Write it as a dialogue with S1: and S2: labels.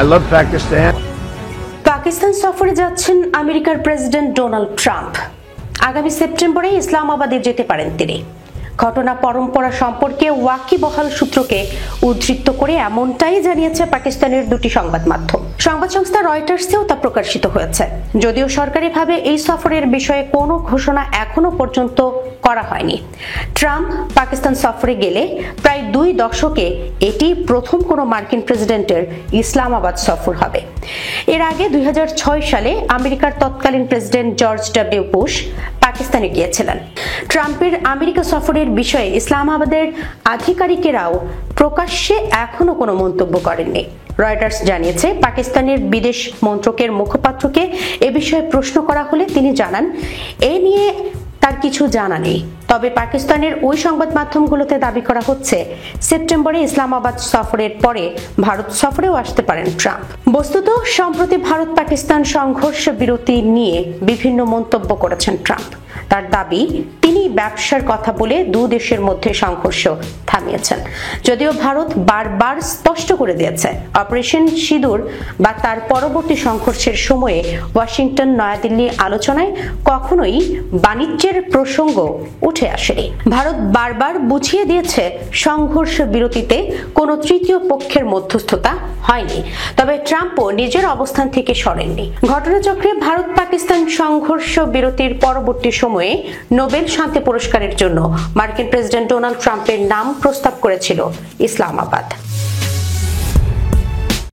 S1: I love Pakistan.
S2: Pakistan সফরে যাচ্ছেন আমেরিকার প্রেসিডেন্ট ডোনাল্ড ট্রাম্প। আগামী সেপ্টেম্বরে ইসলামাবাদে যেতে পারেন তিনি। ঘটনা পরম্পরা সম্পর্কে ওয়াকিবহাল সূত্রকে উদ্ধৃত করে এমনটাই জানিয়েছে পাকিস্তানের দুটি সংবাদ মাধ্যম। সংবাদ সংস্থা রয়টার্সেও তা প্রকাশিত হয়েছে। যদিও সরকারিভাবে এই সফরের বিষয়ে কোনো ঘোষণা এখনো পর্যন্ত করা হয়নি। ট্রাম্প পাকিস্তান সফরে গেলে প্রায় 2 দশকে এটি প্রথম কোনো মার্কিন প্রেসিডেন্টের ইসলামাবাদ সফর হবে। এর আগে 2006 সালে আমেরিকার তৎকালীন প্রেসিডেন্ট জর্জ ডব্লিউ বুশ পাকিস্তানে গিয়েছিলেন। ট্রাম্পের আমেরিকা সফরের বিষয়ে ইসলামাবাদের আধিকারিকেরাও প্রকাশ্যে এখনো কোনো মন্তব্য করেননি। রয়টার্স জানিয়েছে, পাকিস্তানের বিদেশ মন্ত্রকের মুখপাত্রকে এ বিষয়ে প্রশ্ন করা হলে তিনি জানান, এ নিয়ে তার কিছু জানা নেই। তবে পাকিস্তানের ওই সংবাদ মাধ্যমগুলোতে দাবি করা হচ্ছে, সেপ্টেম্বরে ইসলামাবাদ সফরের পরে ভারত সফরেও আসতে পারেন ট্রাম্প। বস্তুত সম্প্রতি ভারত পাকিস্তান সংঘর্ষ বিরতি নিয়ে বিভিন্ন মন্তব্য করেছেন ট্রাম্প। তার দাবি, তিনি ব্যবসার কথা বলে 2 দেশের মধ্যে সংঘর্ষ থামিয়েছেন। যদিও ভারত বারবার স্পষ্ট করে দিয়েছে, অপারেশন সিঁদুর বা তার পরবর্তী সংঘর্ষের সময়ে ওয়াশিংটন নয়াদিল্লি আলোচনায় কখনোই বাণিজ্যের প্রসঙ্গ উঠে আসেনি। ভারত বারবার বুঝিয়ে দিয়েছে, সংঘর্ষ বিরতিতে কোনো তৃতীয় পক্ষের মধ্যস্থতা হয়নি। তবে ট্রাম্পও নিজের অবস্থান থেকে সরেননি। ঘটনাচক্রে ভারত পাকিস্তান সংঘর্ষ বিরতির পরবর্তী সময়ে নোবেল শান্তি পুরস্কারের জন্য মার্কিন প্রেসিডেন্ট ডোনাল্ড ট্রাম্পের নাম প্রস্তাব করেছিল ইসলামাবাদ।